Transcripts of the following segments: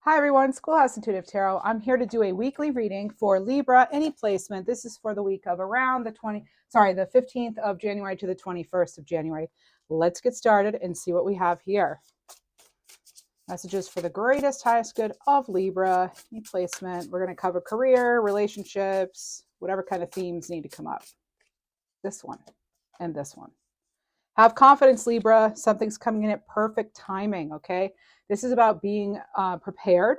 Hi everyone, Schoolhouse Intuitive Tarot. I'm here to do a weekly reading for Libra, any placement. This is for the week of around the 15th of January to the 21st of January. Let's get started and see what we have here. Messages for the greatest, highest good of Libra, any placement. We're going to cover career, relationships, whatever kind of themes need to come up. This one and this one. Have confidence, Libra. Something's coming in at perfect timing, okay? This is about being prepared.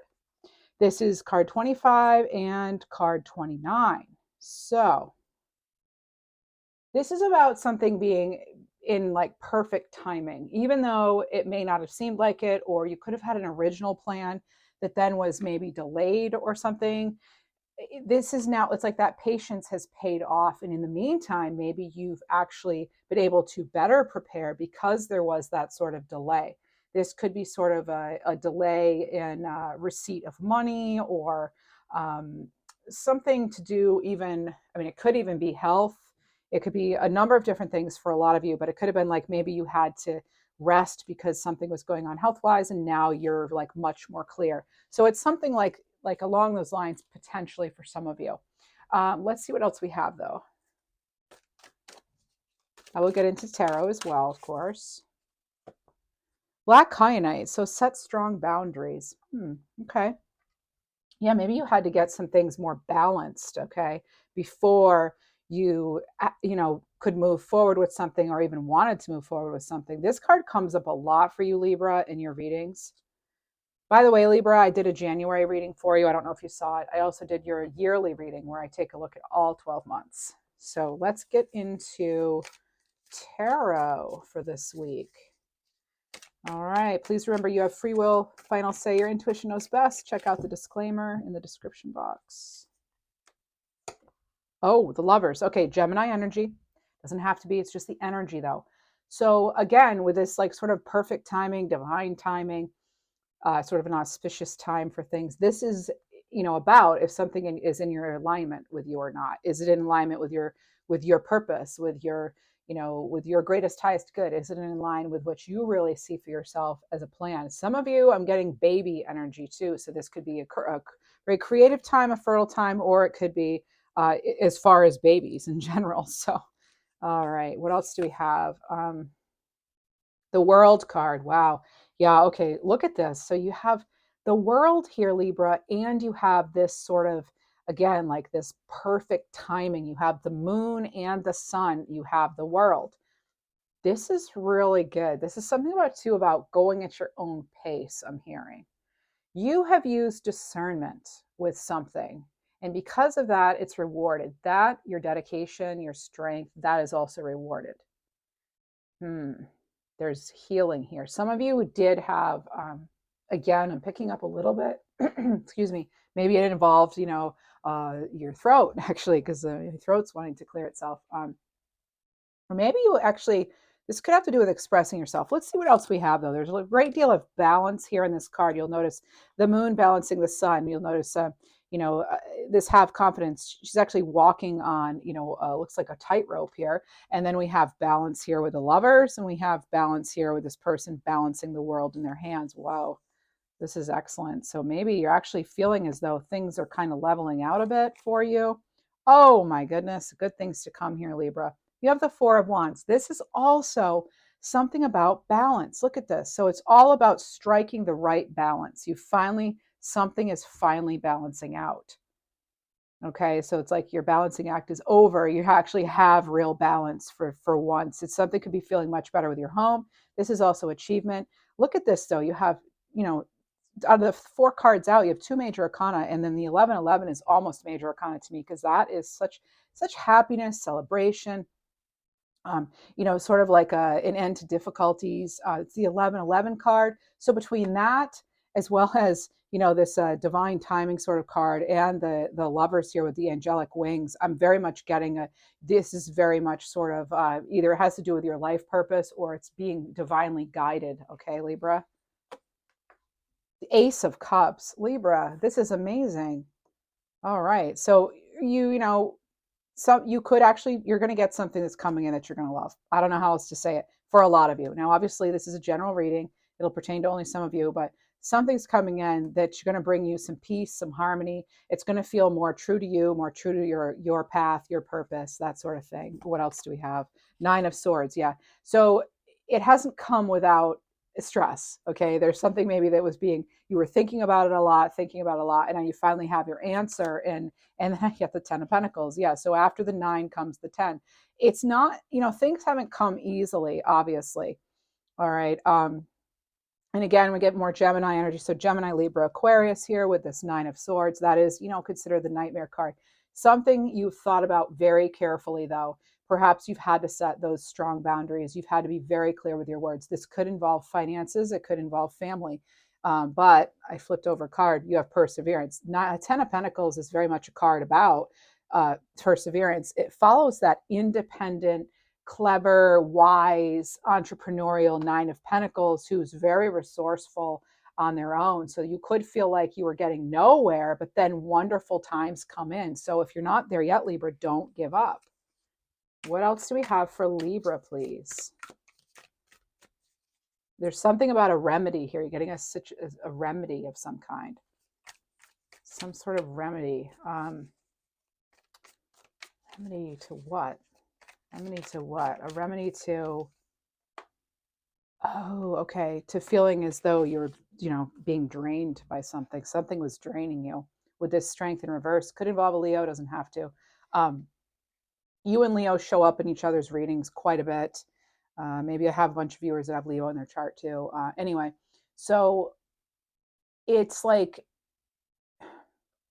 This is card 25 and card 29. So this is about something being in like perfect timing, even though it may not have seemed like it, or you could have had an original plan that then was maybe delayed or something. This is now, it's like that patience has paid off. And in the meantime, maybe you've actually been able to better prepare because there was that sort of delay. This could be sort of a delay in receipt of money or something to do even, I mean, it could even be health. It could be a number of different things for a lot of you, but it could have been like maybe you had to rest because something was going on health-wise, and now you're like much more clear. So it's something like along those lines potentially for some of you. Let's see what else we have though. I will get into tarot as well, of course. Black kyanite, so set strong boundaries. Okay. Yeah, maybe you had to get some things more balanced, okay, before you could move forward with something or even wanted to move forward with something. This card comes up a lot for you, Libra, in your readings. By the way, Libra, I did a January reading for you. I don't know if you saw it. I also did your yearly reading where I take a look at all 12 months. So let's get into tarot for this week. All right. Please remember you have free will. Final say. Your intuition knows best. Check out the disclaimer in the description box. Oh, the Lovers. Okay, Gemini energy. Doesn't have to be. It's just the energy, though. So again, with this like sort of perfect timing, divine timing, sort of an auspicious time for things. This is, about if something is in your alignment with you or not. Is it in alignment with your purpose, with your, with your greatest, highest good? Is it in line with what you really see for yourself as a plan? Some of you, I'm getting baby energy too. So this could be a very creative time, a fertile time, or it could be as far as babies in general. So, all right, what else do we have? The World card. Wow. Yeah, okay. Look at this. So you have the World here, Libra, and you have this sort of, again, like this perfect timing. You have the moon and the sun. You have the World. This is really good. This is something about going at your own pace, I'm hearing. You have used discernment with something. And because of that, it's rewarded. That, your dedication, your strength, that is also rewarded. There's healing here. Some of you did have, again, I'm picking up a little bit, excuse me, maybe it involved, your throat actually, because your throat's wanting to clear itself. Or maybe you actually, this could have to do with expressing yourself. Let's see what else we have though. There's a great deal of balance here in this card. You'll notice the moon balancing the sun. You'll notice, this have confidence. She's actually walking on, looks like a tightrope here. And then we have balance here with the Lovers, and we have balance here with this person balancing the world in their hands. Wow, this is excellent. So maybe you're actually feeling as though things are kind of leveling out a bit for you. Oh my goodness, good things to come here, Libra. You have the Four of Wands. This is also something about balance. Look at this. So it's all about striking the right balance. Something is finally balancing out. Okay, so it's like your balancing act is over. You actually have real balance for once. It's something could be feeling much better with your home. This is also achievement. Look at this though. You have, out of the four cards out, you have two major arcana, and then the 1111 is almost major arcana to me because that is such happiness, celebration. Sort of like an end to difficulties. It's the 1111 card. So between that, as well as, this divine timing sort of card and the Lovers here with the angelic wings, I'm very much getting this is very much sort of either it has to do with your life purpose or it's being divinely guided. Okay, Libra. The Ace of Cups, Libra, this is amazing. All right. So you could actually, you're going to get something that's coming in that you're going to love. I don't know how else to say it for a lot of you. Now, obviously, this is a general reading. It'll pertain to only some of you, but something's coming in that's going to bring you some peace, some harmony. It's going to feel more true to you, more true to your path, your purpose, that sort of thing. What else do we have? Nine of Swords. Yeah. So it hasn't come without stress. Okay. There's something maybe that was being, you were thinking about it a lot, and now you finally have your answer. And then I get the 10 of Pentacles. Yeah. So after the 9 comes the 10. It's not, things haven't come easily, obviously. All right. And again, we get more Gemini energy. So Gemini, Libra, Aquarius here with this 9 of Swords. That is, considered the nightmare card. Something you've thought about very carefully, though. Perhaps you've had to set those strong boundaries. You've had to be very clear with your words. This could involve finances. It could involve family. But I flipped over a card. You have perseverance. Not, a 10 of Pentacles is very much a card about perseverance. It follows that independent, clever, wise, entrepreneurial 9 of Pentacles who's very resourceful on their own. So you could feel like you were getting nowhere, but then wonderful times come in. So if you're not there yet, Libra, don't give up. What else do we have for Libra, please? There's something about a remedy here. You're getting a remedy of some kind. Some sort of remedy. Remedy to what? Remedy to what? A remedy to, oh, okay, to feeling as though you're, being drained by something. Something was draining you. With this Strength in reverse, could involve a Leo, doesn't have to. You and Leo show up in each other's readings quite a bit. Maybe I have a bunch of viewers that have Leo in their chart too. Anyway, so it's like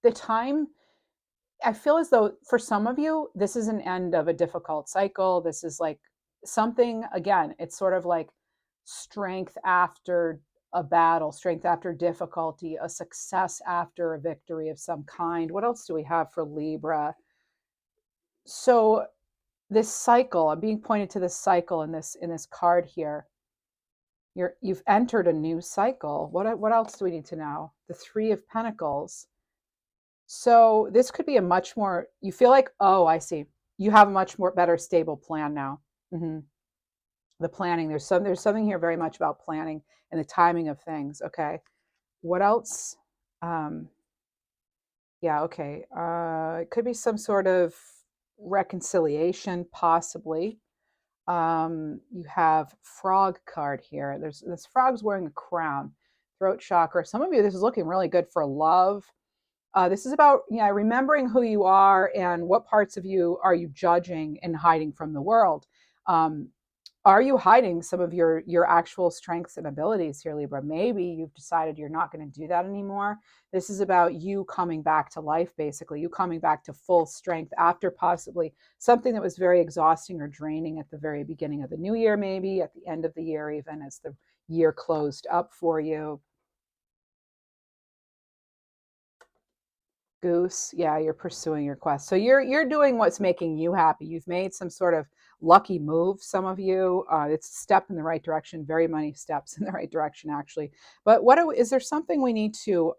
the time, I feel as though for some of you, this is an end of a difficult cycle. This is like something, again, it's sort of like strength after a battle, strength after difficulty, a success after a victory of some kind. What else do we have for Libra? So this cycle, I'm being pointed to this cycle in this card here. You've entered a new cycle. What else do we need to know? The 3 of Pentacles. So this could be a much more, you feel like, oh, I see. You have a much more better stable plan now. The planning, there's something here very much about planning and the timing of things. Okay. What else? Yeah, okay. It could be some sort of reconciliation, possibly. You have Frog card here. There's this frog's wearing a crown, throat chakra. Some of you, this is looking really good for love. This is about remembering who you are and what parts of you are you judging and hiding from the world. Are you hiding some of your actual strengths and abilities here, Libra? Maybe you've decided you're not going to do that anymore. This is about you coming back to life, basically. You coming back to full strength after possibly something that was very exhausting or draining at the very beginning of the new year, maybe at the end of the year, even as the year closed up for you. Goose, yeah, you're pursuing your quest. So you're doing what's making you happy. You've made some sort of lucky move, some of you. It's a step in the right direction, very many steps in the right direction, actually. But is there something we need to,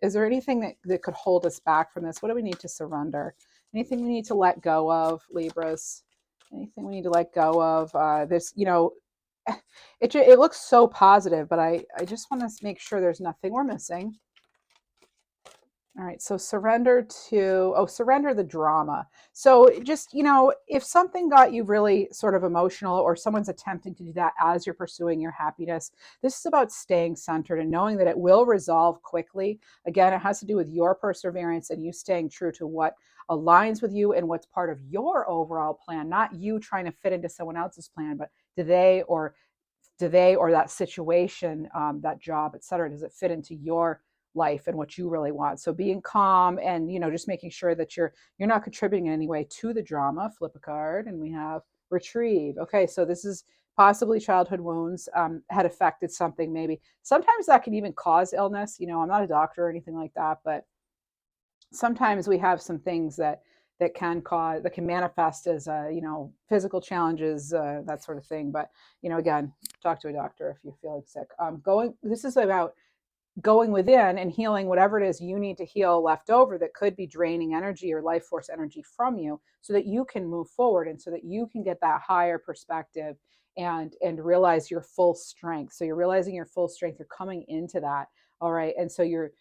is there anything that could hold us back from this? What do we need to surrender? Anything we need to let go of, Libras? Anything we need to let go of? It looks so positive, but I just want to make sure there's nothing we're missing. All right, so surrender the drama. So just, if something got you really sort of emotional or someone's attempting to do that as you're pursuing your happiness, this is about staying centered and knowing that it will resolve quickly. Again, it has to do with your perseverance and you staying true to what aligns with you and what's part of your overall plan, not you trying to fit into someone else's plan, but do they or that situation, that job, et cetera, does it fit into your life and what you really want? So being calm and just making sure that you're not contributing in any way to the drama. Flip a card and we have retrieve. Okay, so this is possibly childhood wounds had affected something. Maybe sometimes that can even cause illness. I'm not a doctor or anything like that, but sometimes we have some things that can manifest as physical challenges, that sort of thing. But again, talk to a doctor if you're feeling sick. This is about going within and healing whatever it is you need to heal left over that could be draining energy or life force energy from you, so that you can move forward and so that you can get that higher perspective and realize your full strength. So you're realizing your full strength. You're coming into that. All right. And so you're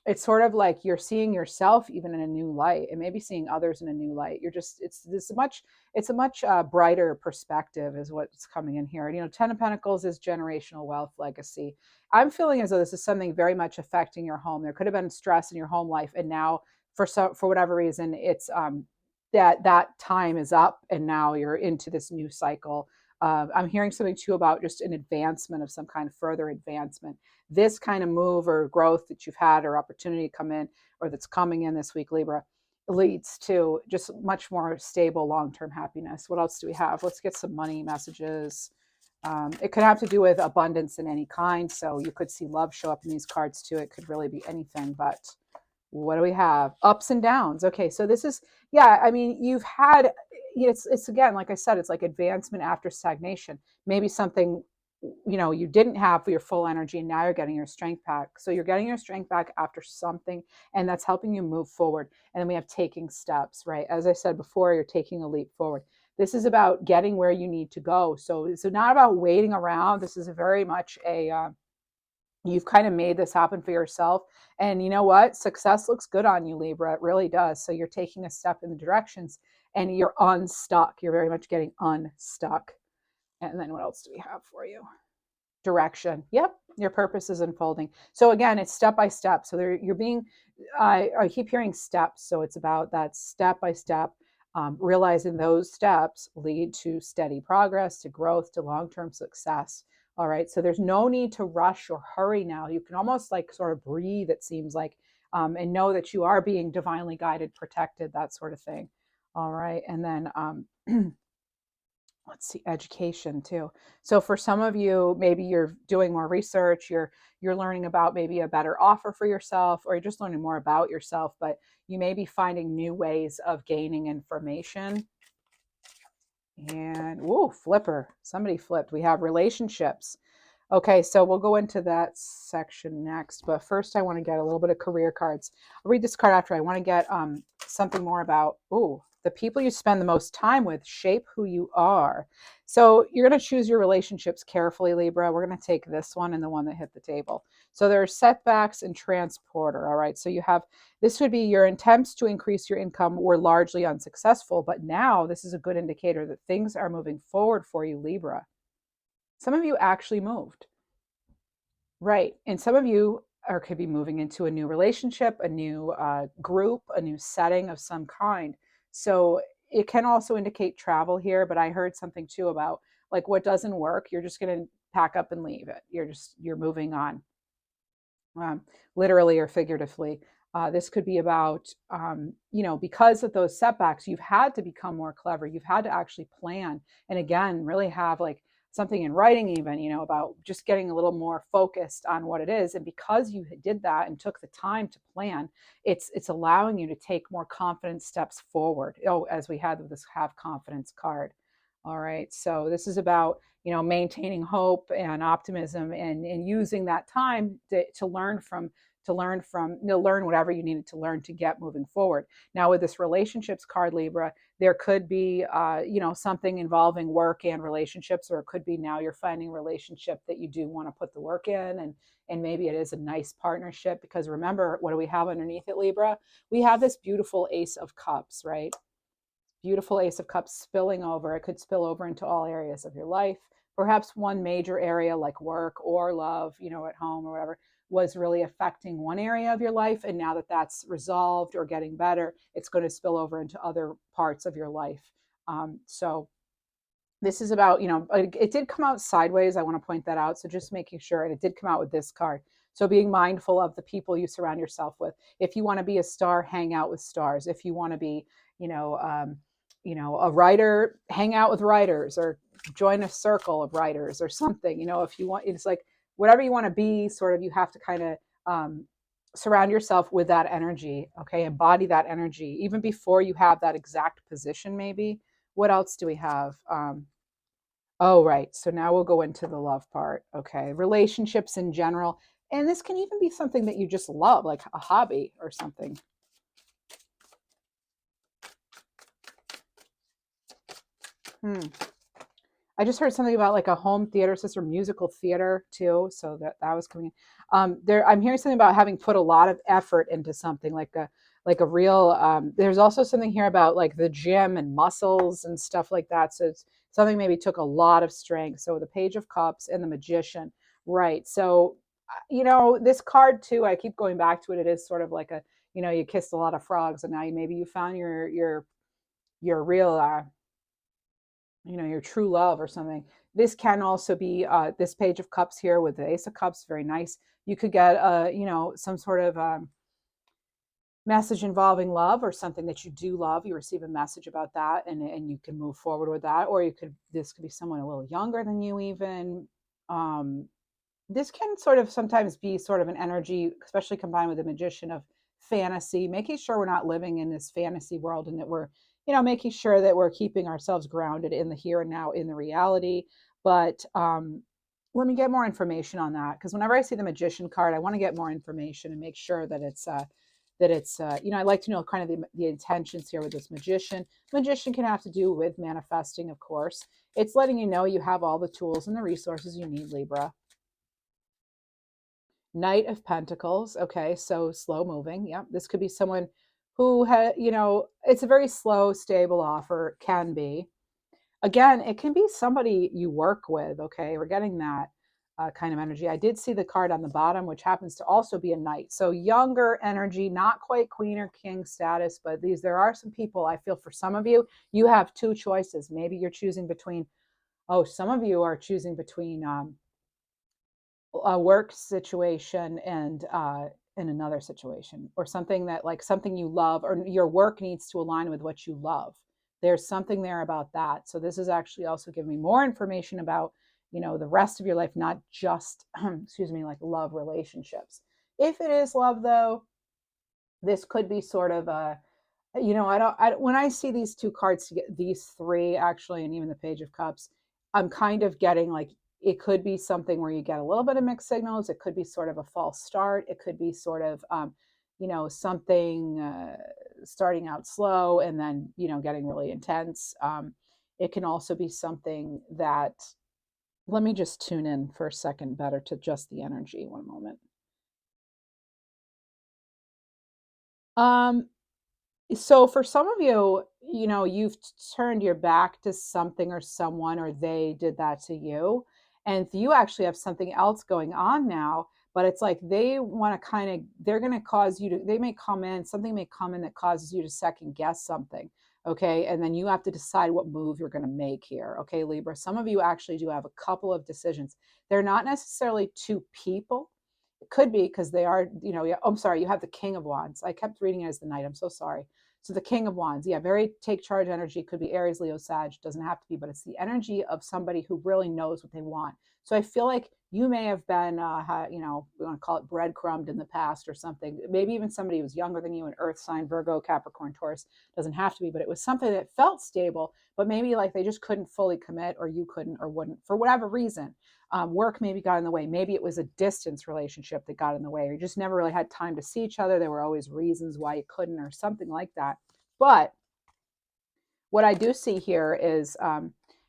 it's sort of like you're seeing yourself even in a new light, and maybe seeing others in a new light. You're just, it's a much brighter perspective is what's coming in here. And, 10 of Pentacles is generational wealth legacy. I'm feeling as though this is something very much affecting your home. There could have been stress in your home life, and now for whatever reason, it's that time is up, and now you're into this new cycle. I'm hearing something too about just an advancement of some kind, further advancement. This kind of move or growth that you've had or opportunity come in, or that's coming in this week, Libra, leads to just much more stable long-term happiness. What else do we have? Let's get some money messages. It could have to do with abundance in any kind. So you could see love show up in these cards too. It could really be anything, but what do we have? Ups and downs. Okay, so this is, yeah, I mean, you've had, it's again, like I said, it's like advancement after stagnation. Maybe something, you didn't have your full energy, and now you're getting your strength back. So you're getting your strength back after something, and that's helping you move forward. And then we have taking steps, right? As I said before, you're taking a leap forward. This is about getting where you need to go. So it's not about waiting around. This is very much you've kind of made this happen for yourself. And you know what? Success looks good on you, Libra. It really does. So you're taking a step in the directions, and you're unstuck. You're very much getting unstuck. And then what else do we have for you? Direction. Yep. Your purpose is unfolding. So again, it's step by step. So you're being, I keep hearing steps. So it's about that step by step, realizing those steps lead to steady progress, to growth, to long-term success. All right. So there's no need to rush or hurry now. You can almost like sort of breathe, it seems like, and know that you are being divinely guided, protected, that sort of thing. All right. And then, let's see, education too. So for some of you, maybe you're doing more research, you're learning about maybe a better offer for yourself, or you're just learning more about yourself, but you may be finding new ways of gaining information. And whoa, flipper. Somebody flipped. We have relationships. Okay, so we'll go into that section next. But first, I want to get a little bit of career cards. I'll read this card after. I want to get something more about, the people you spend the most time with shape who you are. So you're going to choose your relationships carefully, Libra. We're going to take this one and the one that hit the table. So there are setbacks and transporter. All right, so you have, this would be your attempts to increase your income were largely unsuccessful, but now this is a good indicator that things are moving forward for you, Libra. Some of you actually moved. Right. And some of you could be moving into a new relationship, a new group, a new setting of some kind. So it can also indicate travel here, but I heard something too about like what doesn't work, you're just going to pack up and leave it. You're moving on, literally or figuratively. This could be about, because of those setbacks, you've had to become more clever. You've had to actually plan. And again, really have like something in writing even, about just getting a little more focused on what it is. And because you did that and took the time to plan, it's allowing you to take more confident steps forward. As we had with this have confidence card. All right. So this is about, maintaining hope and optimism, and using that time to learn whatever you needed to learn to get moving forward. Now with this relationships card, Libra, there could be, something involving work and relationships, or it could be now you're finding a relationship that you do want to put the work in, and maybe it is a nice partnership, because remember, what do we have underneath it, Libra? We have this beautiful Ace of Cups, right? Beautiful Ace of Cups spilling over. It could spill over into all areas of your life. Perhaps one major area like work or love, at home or whatever, was really affecting one area of your life. And now that that's resolved or getting better, it's going to spill over into other parts of your life. So this is about, it did come out sideways. I want to point that out. So just making sure, and it did come out with this card. So being mindful of the people you surround yourself with. If you want to be a star, hang out with stars. If you want to be, a writer, hang out with writers, or join a circle of writers or something. If you want, it's like whatever you want to be, sort of, you have to kind of surround yourself with that energy. Okay, embody that energy even before you have that exact position. Maybe. What else do we have? Oh, right. So now we'll go into the love part. Okay, relationships in general, and this can even be something that you just love, like a hobby or something. I just heard something about like a home theater system, musical theater too. So that was coming in. There, I'm hearing something about having put a lot of effort into something like a real. There's also something here about like the gym and muscles and stuff like that. So it's something maybe took a lot of strength. So the Page of Cups and the Magician, right? So you know this card too. I keep going back to it. It is sort of like a, you know, you kissed a lot of frogs and now maybe you found your real you know, your true love or something. This can also be this Page of Cups here with the Ace of Cups, very nice. You could get you know, some sort of message involving love or something that you do love. You receive a message about that, and you can move forward with that. Or you could, this could be someone a little younger than you even. um, this can sort of sometimes be sort of an energy, especially combined with the Magician, of fantasy, making sure we're not living in this fantasy world, and that we're, you know, making sure that we're keeping ourselves grounded in the here and now, in the reality. But let me get more information on that, because whenever I see the Magician card, I want to get more information and make sure that it's you know, I like to know kind of the intentions here with this Magician. Magician can have to do with manifesting, of course. It's letting you know you have all the tools and the resources you need, Libra. Knight of Pentacles. Okay, so slow moving. Yeah, this could be someone who had, you know, it's a very slow, stable offer, can be. Again, it can be somebody you work with. Okay, we're getting that kind of energy. I did see the card on the bottom, which happens to also be a knight. So younger energy, not quite queen or king status, but there are some people, I feel for some of you, you have two choices. Maybe you're choosing between, oh, some of you are choosing between a work situation and in another situation, or something that, like, something you love, or your work needs to align with what you love. There's something there about that. So this is actually also giving me more information about, you know, the rest of your life, not just excuse me, like love relationships. If it is love though, this could be sort of a, you know, when I see these two cards, to get these three actually, and even the Page of Cups, I'm kind of getting like, it could be something where you get a little bit of mixed signals. It could be sort of a false start. It could be sort of you know, something starting out slow and then, you know, getting really intense. It can also be something that, let me just tune in for a second better to just the energy. One moment. um So for some of you, you know, you've turned your back to something or someone, or they did that to you. And you actually have something else going on now, but it's like they want to kind of, they're going to cause you to, they may come in, something may come in that causes you to second guess something. Okay. And then you have to decide what move you're going to make here. Okay, Libra. Some of you actually do have a couple of decisions. They're not necessarily two people. It could be because they are, you know, yeah, oh, I'm sorry, you have the King of Wands. I kept reading it as the Knight. I'm so sorry. So the King of Wands, yeah, very take charge energy. Could be Aries, Leo, Sag. Doesn't have to be, but it's the energy of somebody who really knows what they want. So I feel like you may have been, you know, we want to call it breadcrumbed in the past or something. Maybe even somebody who was younger than you, an Earth sign, Virgo, Capricorn, Taurus. Doesn't have to be, but it was something that felt stable, but maybe like they just couldn't fully commit, or you couldn't or wouldn't for whatever reason. Work maybe got in the way. Maybe it was a distance relationship that got in the way, or you just never really had time to see each other. There were always reasons why you couldn't, or something like that. But what I do see here is,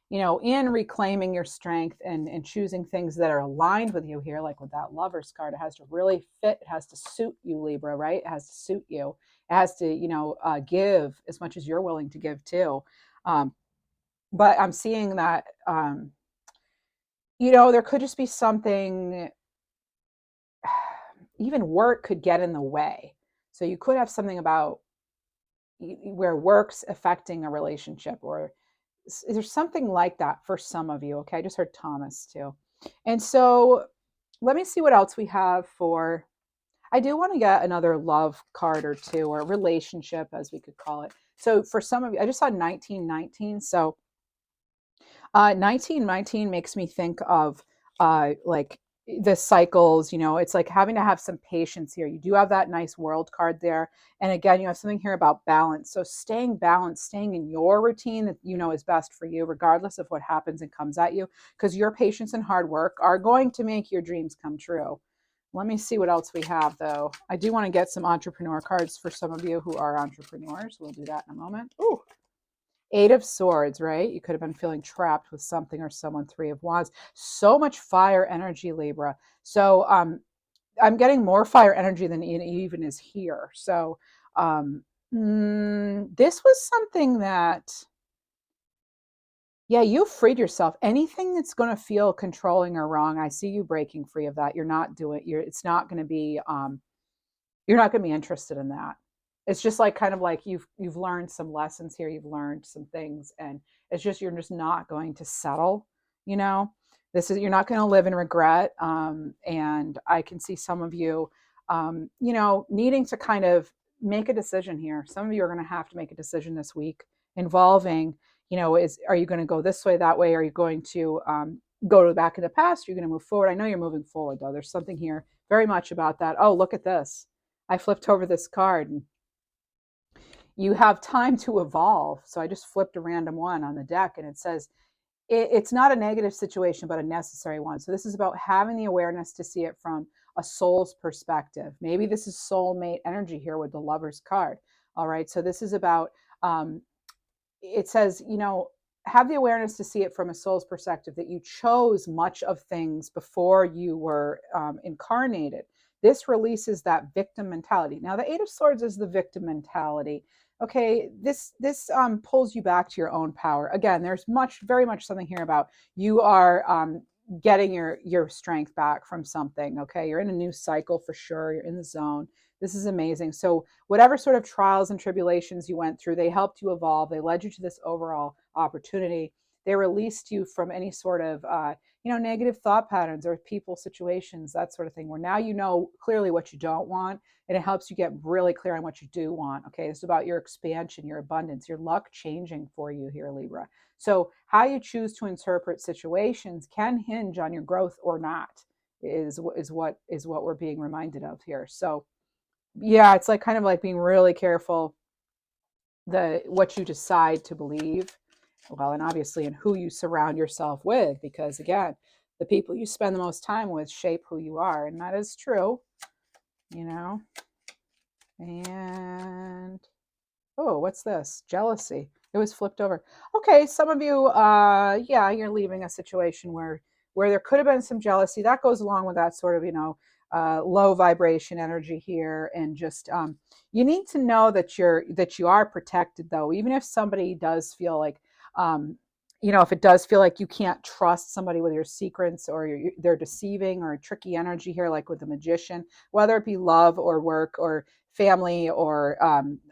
you know, in reclaiming your strength and choosing things that are aligned with you here, like with that Lover's card, it has to really fit. It has to suit you, Libra, right? It has to suit you. It has to, you know, give as much as you're willing to give too. Um, but I'm seeing that, you know, there could just be something, even work could get in the way. So you could have something about where work's affecting a relationship, or there's something like that for some of you. Okay, I just heard Thomas too. And so let me see what else we have for, I do want to get another love card or two, or relationship as we could call it. So for some of you, I just saw 1919. So 1919 makes me think of like the cycles, you know, it's like having to have some patience here. You do have that nice world card there. And again, you have something here about balance. So staying balanced, staying in your routine that you know is best for you, regardless of what happens and comes at you, because your patience and hard work are going to make your dreams come true. Let me see what else we have, though. I do want to get some entrepreneur cards for some of you who are entrepreneurs. We'll do that in a moment. Ooh, Eight of Swords, right? You could have been feeling trapped with something or someone. Three of Wands. So much fire energy, Libra. So I'm getting more fire energy than even is here. So this was something that, yeah, you freed yourself. Anything that's going to feel controlling or wrong, I see you breaking free of that. You're not doing. It's not going to be. You're not going to be interested in that. It's just like kind of like you've learned some lessons here. You've learned some things, and it's just you're just not going to settle. You know, this is you're not going to live in regret. And I can see some of you, needing to kind of make a decision here. Some of you are going to have to make a decision this week involving, are you going to go this way, that way? Are you going to go to the back of the past? You're going to move forward. I know you're moving forward though. There's something here very much about that. Oh, look at this. I flipped over this card and you have time to evolve. So I just flipped a random one on the deck and it says it's not a negative situation, but a necessary one. So this is about having the awareness to see it from a soul's perspective. Maybe this is soulmate energy here with the Lover's card. All right. So this is about, it says, have the awareness to see it from a soul's perspective, that you chose much of things before you were incarnated. This releases that victim mentality. Now, the Eight of Swords is the victim mentality. Okay, this pulls you back to your own power. Again, there's very much something here about you are getting your strength back from something. Okay, you're in a new cycle for sure. You're in the zone. This is amazing. So whatever sort of trials and tribulations you went through, they helped you evolve. They led you to this overall opportunity. They released you from any sort of negative thought patterns or people, situations, that sort of thing, where now you know clearly what you don't want, and it helps you get really clear on what you do want. Okay, it's about your expansion, your abundance, your luck changing for you here, Libra. So how you choose to interpret situations can hinge on your growth or not, is what we're being reminded of here. So yeah, it's like kind of like being really careful what you decide to believe. Well, and obviously in who you surround yourself with, because again, the people you spend the most time with shape who you are, and that is true, you know. And oh, what's this? Jealousy. It was flipped over. Okay, some of you, yeah, you're leaving a situation where there could have been some jealousy. That goes along with that sort of, low vibration energy here, and just you need to know that you are protected, though, even if somebody does feel like, if it does feel like you can't trust somebody with your secrets, or they're deceiving, or tricky energy here, like with the Magician, whether it be love or work or family or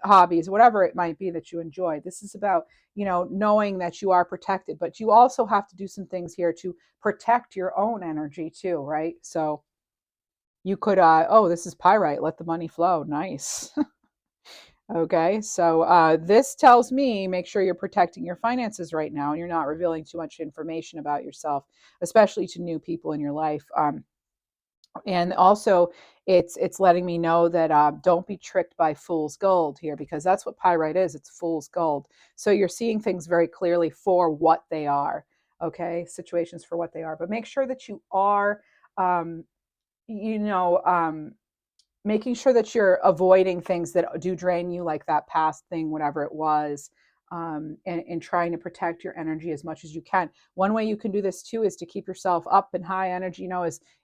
hobbies, whatever it might be that you enjoy. This is about, knowing that you are protected, but you also have to do some things here to protect your own energy too, right? So you could, oh, this is pyrite, let the money flow. Nice. Okay, so this tells me make sure you're protecting your finances right now, and you're not revealing too much information about yourself, especially to new people in your life. And also, it's letting me know that don't be tricked by fool's gold here, because that's what pyrite is. It's fool's gold. So you're seeing things very clearly for what they are. Okay, situations for what they are, but make sure that you are, um, you know, um, making sure that you're avoiding things that do drain you, like that past thing, whatever it was, and trying to protect your energy as much as you can. One way you can do this too is to keep yourself up in high energy,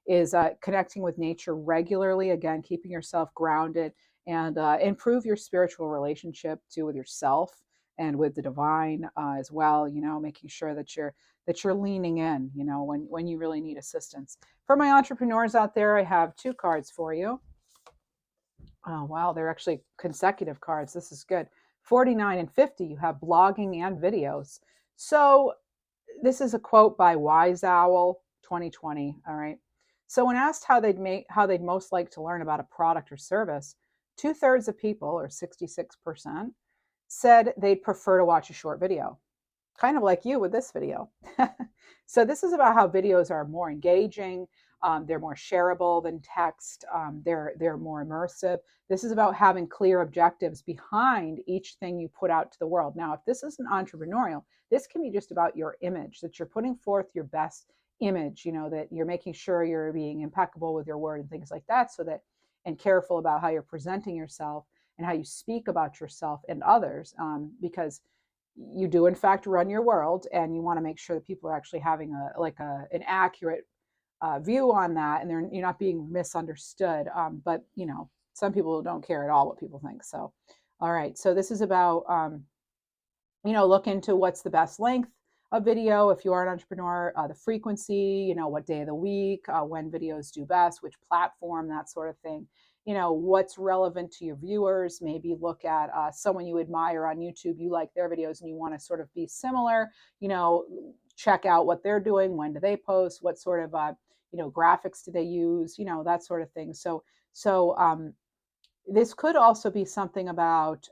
is connecting with nature regularly, again, keeping yourself grounded, and improve your spiritual relationship too with yourself and with the divine as well, making sure that you're leaning in, when you really need assistance. For my entrepreneurs out there, I have two cards for you. Oh, wow. They're actually consecutive cards. This is good. 49 and 50, you have blogging and videos. So this is a quote by Wise Owl 2020. All right. So when asked how they'd most like to learn about a product or service, 2/3 of people, or 66%, said they'd prefer to watch a short video, kind of like you with this video. So this is about how videos are more engaging. They're more shareable than text. They're more immersive. This is about having clear objectives behind each thing you put out to the world. Now, if this isn't entrepreneurial, this can be just about your image, that you're putting forth your best image, that you're making sure you're being impeccable with your word and things like that, and careful about how you're presenting yourself and how you speak about yourself and others, because you do in fact run your world, and you want to make sure that people are actually having an accurate view on that, and you're not being misunderstood. But some people don't care at all what people think. So, all right. So this is about look into what's the best length of video if you are an entrepreneur, the frequency, what day of the week, when videos do best, which platform, that sort of thing. What's relevant to your viewers. Maybe look at someone you admire on YouTube, you like their videos and you want to sort of be similar. Check out what they're doing, when do they post, what sort of graphics do they use, that sort of thing. So this could also be something about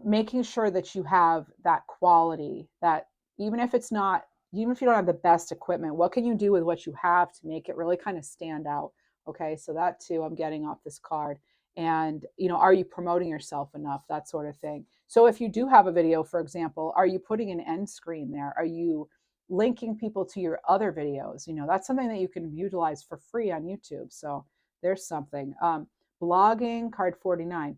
making sure that you have that quality, that even if you don't have the best equipment, what can you do with what you have to make it really kind of stand out? Okay, so that too, I'm getting off this card. And, are you promoting yourself enough? That sort of thing. So if you do have a video, for example, are you putting an end screen there? Are you linking people to your other videos? That's something that you can utilize for free on YouTube. So there's something. Blogging, card 49.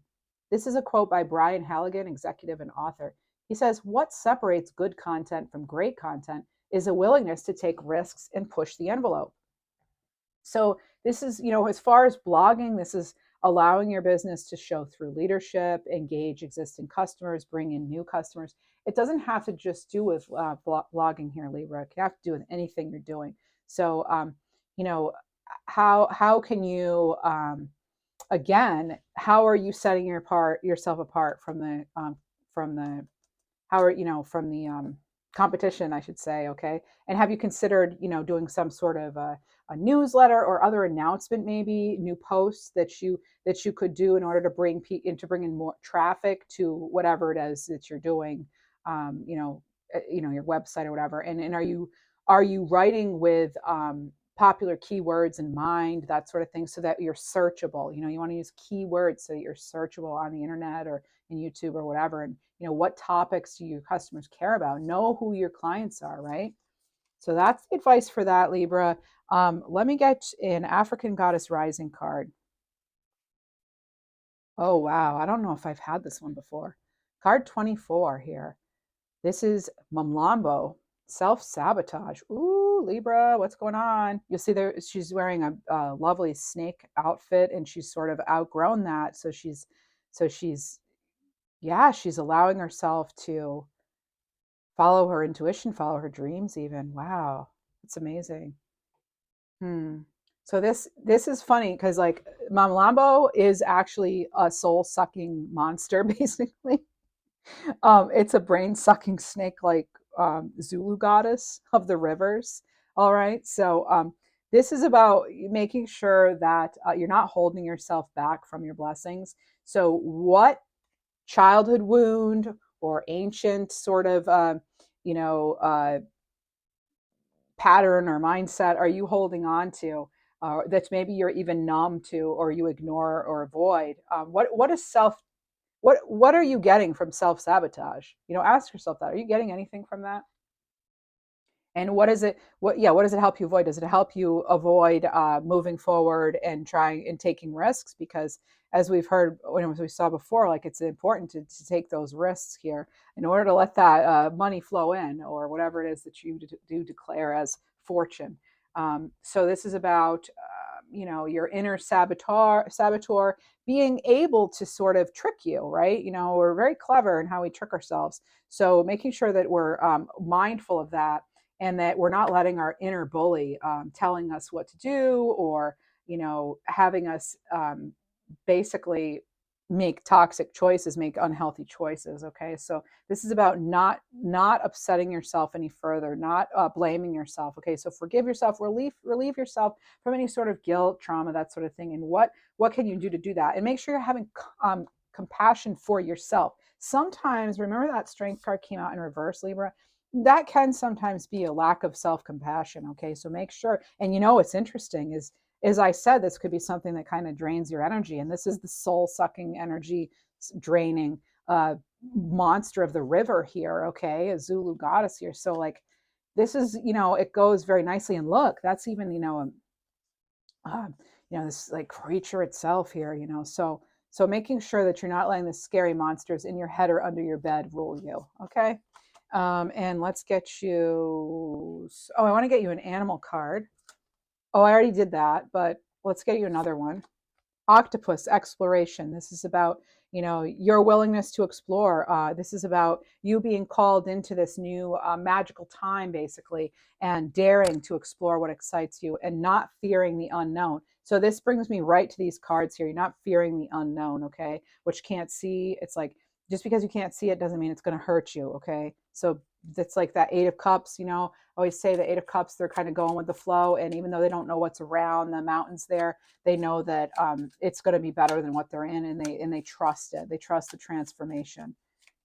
This is a quote by Brian Halligan, executive and author. He says, "What separates good content from great content is a willingness to take risks and push the envelope." So this is, as far as blogging, this is allowing your business to show through leadership, engage existing customers, bring in new customers. It doesn't have to just do with blogging here, Libra. It can have to do with anything you're doing. So, how can you again, how are you setting yourself apart from the competition, I should say? Okay, and have you considered doing some sort of a newsletter or other announcement, maybe new posts that you could do in order to bring in more traffic to whatever it is that you're doing, your website or whatever. And are you writing with popular keywords in mind, that sort of thing, so that you're searchable? You want to use keywords so that you're searchable on the internet or in YouTube or whatever. And what topics do your customers care about? Know who your clients are, right? So that's the advice for that, Libra. Let me get an African Goddess Rising card. Oh, wow. I don't know if I've had this one before. Card 24 here. This is Mamlambo, self-sabotage. Ooh, Libra, what's going on? You'll see there she's wearing a lovely snake outfit, and she's sort of outgrown that. So she's allowing herself to follow her intuition, follow her dreams even. Wow, it's amazing. So this is funny because like Mamlambo is actually a soul-sucking monster, basically. It's a brain-sucking snake, like Zulu goddess of the rivers. All right, so this is about making sure that you're not holding yourself back from your blessings. So what childhood wound or ancient sort of pattern or mindset are you holding on to that maybe you're even numb to, or you ignore or avoid? What are you getting from self-sabotage? Ask yourself that. Are you getting anything from that? And what is it? What does it help you avoid? Does it help you avoid moving forward and trying and taking risks? Because as we've heard, as we saw before, like it's important to take those risks here in order to let that money flow in, or whatever it is that you do declare as fortune. So this is about your inner saboteur being able to sort of trick you, right? We're very clever in how we trick ourselves. So making sure that we're mindful of that, and that we're not letting our inner bully telling us what to do, or having us basically make toxic choices, make unhealthy choices. Okay, so this is about not upsetting yourself any further, not blaming yourself. Okay, so forgive yourself, relieve yourself from any sort of guilt, trauma, that sort of thing. And what can you do to do that? And make sure you're having compassion for yourself. Sometimes, remember that strength card came out in reverse, Libra. That can sometimes be a lack of self-compassion. Okay, so make sure. And what's interesting is, as I said, this could be something that kind of drains your energy, and this is the soul-sucking, energy draining monster of the river here. Okay, a Zulu goddess here. So like, this is it goes very nicely. And look, that's even this like creature itself here. So So making sure that you're not letting the scary monsters in your head or under your bed rule you, okay? And let's get you, oh, I want to get you an animal card. Oh, I already did that, but let's get you another one. Octopus, exploration. This is about, your willingness to explore. This is about you being called into this new magical time, basically, and daring to explore what excites you and not fearing the unknown. So this brings me right to these cards here. You're not fearing the unknown, okay? Which can't see. It's like, just because you can't see it doesn't mean it's going to hurt you, okay? So that's like that Eight of Cups, I always say the Eight of Cups, they're kind of going with the flow. And even though they don't know what's around the mountains there, they know that it's going to be better than what they're in, and they trust it. They trust the transformation.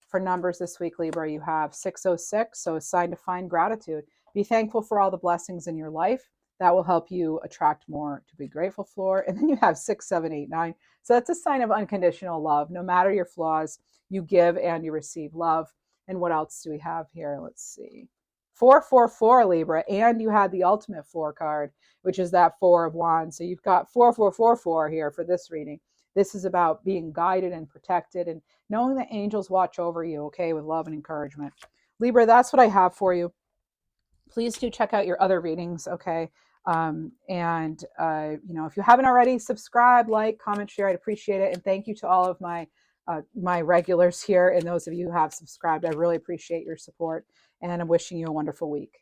For numbers this week, Libra, you have 606, so a sign to find gratitude. Be thankful for all the blessings in your life. That will help you attract more to be grateful for. And then you have 6789. So that's a sign of unconditional love. No matter your flaws, you give and you receive love. And what else do we have here? Let's see. 444, Libra, and you had the ultimate 4 card, which is that 4 of Wands. So you've got 4444 here for this reading. This is about being guided and protected and knowing that angels watch over you, okay, with love and encouragement. Libra, that's what I have for you. Please do check out your other readings, okay? If you haven't already, subscribe, like, comment, share. I'd appreciate it. And thank you to all of my regulars here and those of you who have subscribed. I really appreciate your support, and I'm wishing you a wonderful week.